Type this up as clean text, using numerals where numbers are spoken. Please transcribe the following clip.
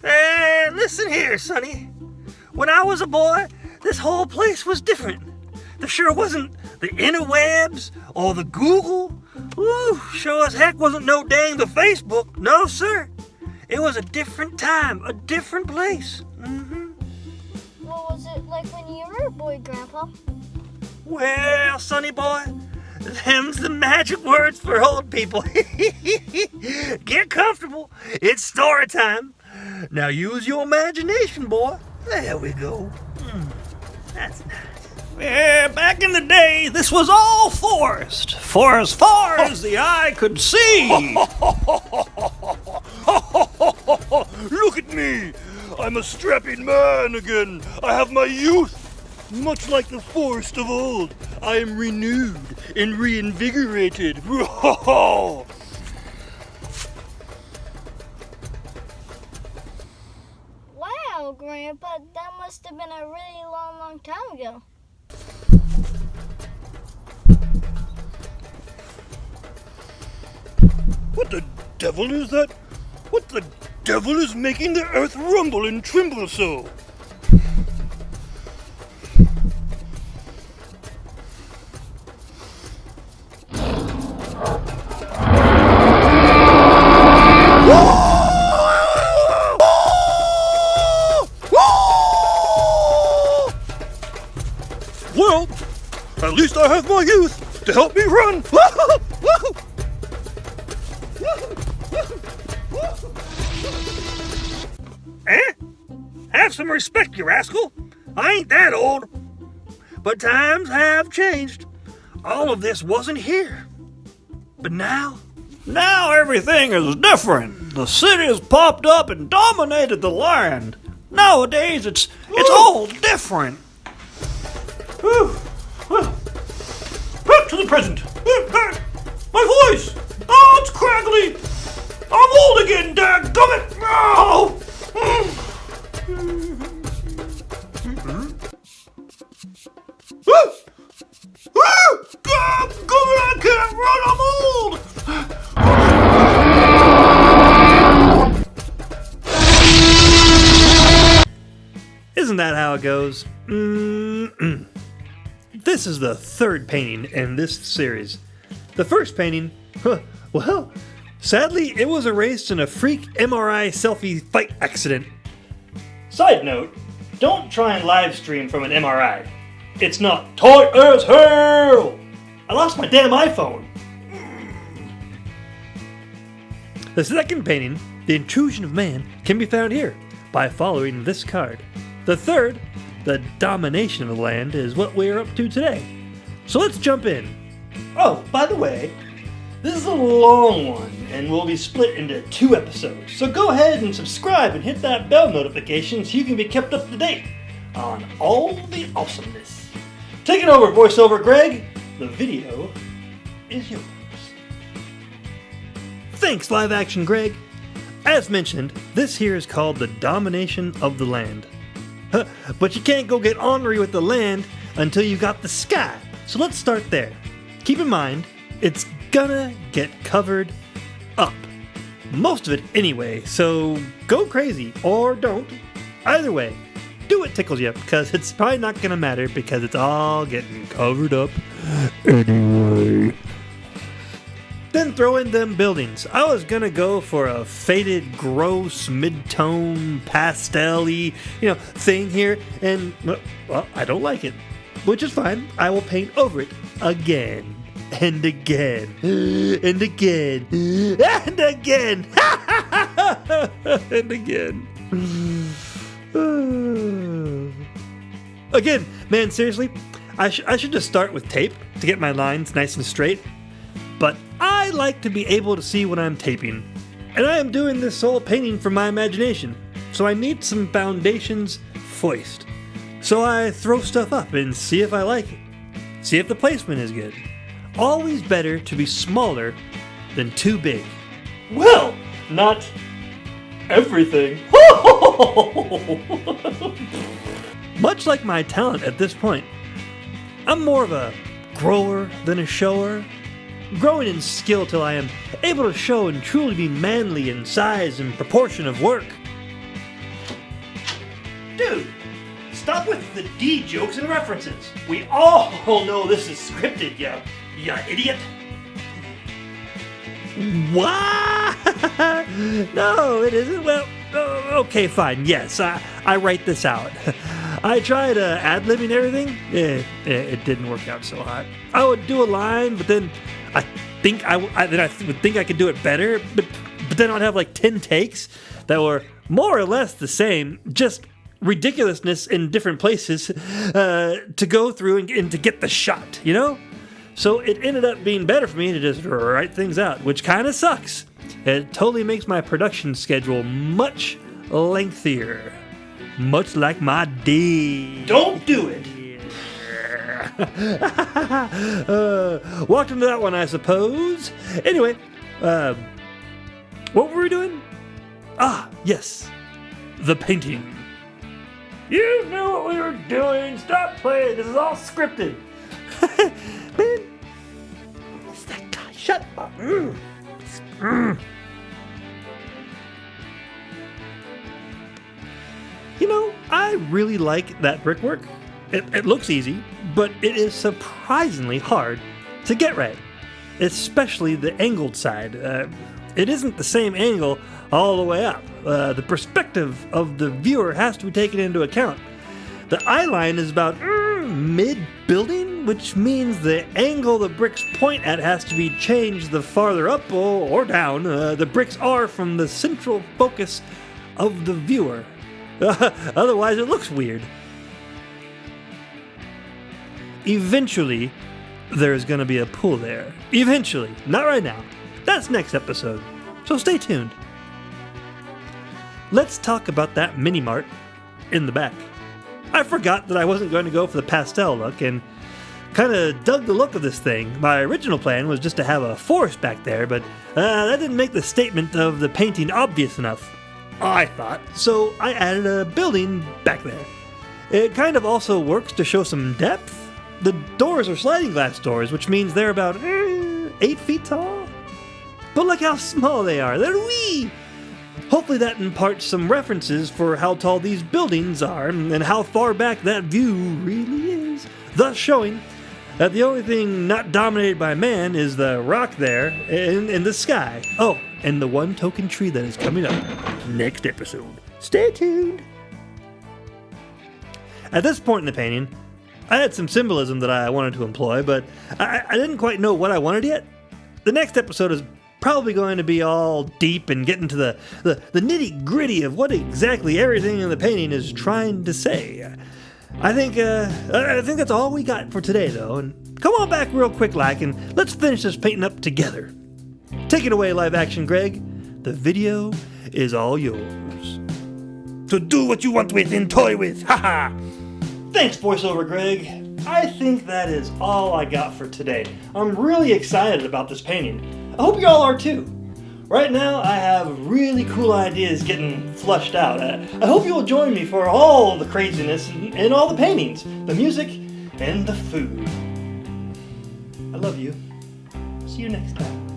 Listen here, Sonny. When I was a boy, this whole place was different. There sure wasn't the interwebs or the Google. Ooh, sure as heck wasn't no dang the Facebook. No, sir. It was a different time, a different place. What was it like when you were a boy, Grandpa? Well, Sonny boy, them's the magic words for old people. Get comfortable. It's story time. Now use your imagination, boy. There we go. That's nice. Yeah, back in the day, this was all forest. For as far as the eye could see. Look at me! I'm a strapping man again. I have my youth. Much like the forest of old, I am renewed and reinvigorated. Wow, Grandpa, that must have been a really long time ago. What the devil is that? What the devil is making the earth rumble and tremble so? Well, at least I have my youth to help me run. Have some respect, you rascal. I ain't that old. But times have changed. All of this wasn't here. But now everything is different. The city's popped up and dominated the land. Nowadays, it's all different. Back to the present. My voice. Oh, it's crackly. I'm old again, dadgummit. Oh. I can't run, I'm old! Isn't that how it goes? This is the third painting in this series. The first painting, well, sadly, it was erased in a freak MRI selfie fight accident. Side note, don't try and live stream from an MRI. It's not tight as hell! I lost my damn iPhone! The second painting, The Intrusion of Man, can be found here by following this card. The third, The Domination of the Land, is what we're up to today. So let's jump in. Oh, by the way, this is a long one and will be split into 2 episodes. So go ahead and subscribe and hit that bell notification so you can be kept up to date on all the awesomeness. Taking over voiceover Greg, the video is yours. Thanks, live action Greg. As mentioned, this here is called The Domination of the Land. But you can't go get ornery with the land until you got the sky. So let's start there. Keep in mind, it's gonna get covered up. Most of it anyway, so go crazy or don't. Either way, do what tickles you, because it's probably not gonna matter because it's all getting covered up anyway. Then throw in them buildings. I was gonna go for a faded, gross, mid-tone, pastel-y, thing here, and, well, I don't like it. Which is fine. I will paint over it again. And again. And again. And again. And again. Again, man, seriously, I should just start with tape to get my lines nice and straight. But I like to be able to see what I'm taping. And I am doing this whole painting from my imagination. So I need some foundations foist. So I throw stuff up and see if I like it. See if the placement is good. Always better to be smaller than too big. Well, not everything. Much like my talent at this point, I'm more of a grower than a shower. Growing in skill till I am able to show and truly be manly in size and proportion of work. Dude, stop with the D jokes and references. We all know this is scripted, you idiot. What? No, it isn't. Well, okay, fine. Yes, I write this out. I tried ad-libbing everything. It didn't work out so hot. I would do a line, but then I would think I could do it better. But then I'd have like 10 takes that were more or less the same, just ridiculousness in different places to go through and to get the shot, you know? So it ended up being better for me to just write things out, which kind of sucks. It totally makes my production schedule much lengthier. Much like my day. Don't do it! Walked into that one, I suppose. Anyway, what were we doing? Ah, yes. The painting. You knew what we were doing. Stop playing. This is all scripted. Man, it's that guy. Shut up. You know, I really like that brickwork. It looks easy, but it is surprisingly hard to get right, especially the angled side. It isn't the same angle all the way up. The perspective of the viewer has to be taken into account. The eye line is about mid-building, which means the angle the bricks point at has to be changed the farther up or down the bricks are from the central focus of the viewer. Otherwise, it looks weird. Eventually, there's going to be a pool there. Eventually. Not right now. That's next episode. So stay tuned. Let's talk about that mini-mart in the back. I forgot that I wasn't going to go for the pastel look and kind of dug the look of this thing. My original plan was just to have a forest back there, but that didn't make the statement of the painting obvious enough, I thought. So I added a building back there. It kind of also works to show some depth. The doors are sliding glass doors, which means they're about 8 feet tall. But look how small they are. They're wee. Hopefully that imparts some references for how tall these buildings are and how far back that view really is, thus showing that the only thing not dominated by man is the rock there in the sky. Oh, and the one token tree that is coming up next episode. Stay tuned. At this point in the painting, I had some symbolism that I wanted to employ, but I didn't quite know what I wanted yet. The next episode is probably going to be all deep and get into the nitty-gritty of what exactly everything in the painting is trying to say. I think that's all we got for today, though. And come on back real quick, and let's finish this painting up together. Take it away, live action, Greg. The video is all yours. So do what you want with and toy with. Haha. Thanks, voiceover Greg. I think that is all I got for today. I'm really excited about this painting. I hope you all are too. Right now, I have really cool ideas getting flushed out. I hope you'll join me for all the craziness and all the paintings, the music, and the food. I love you. See you next time.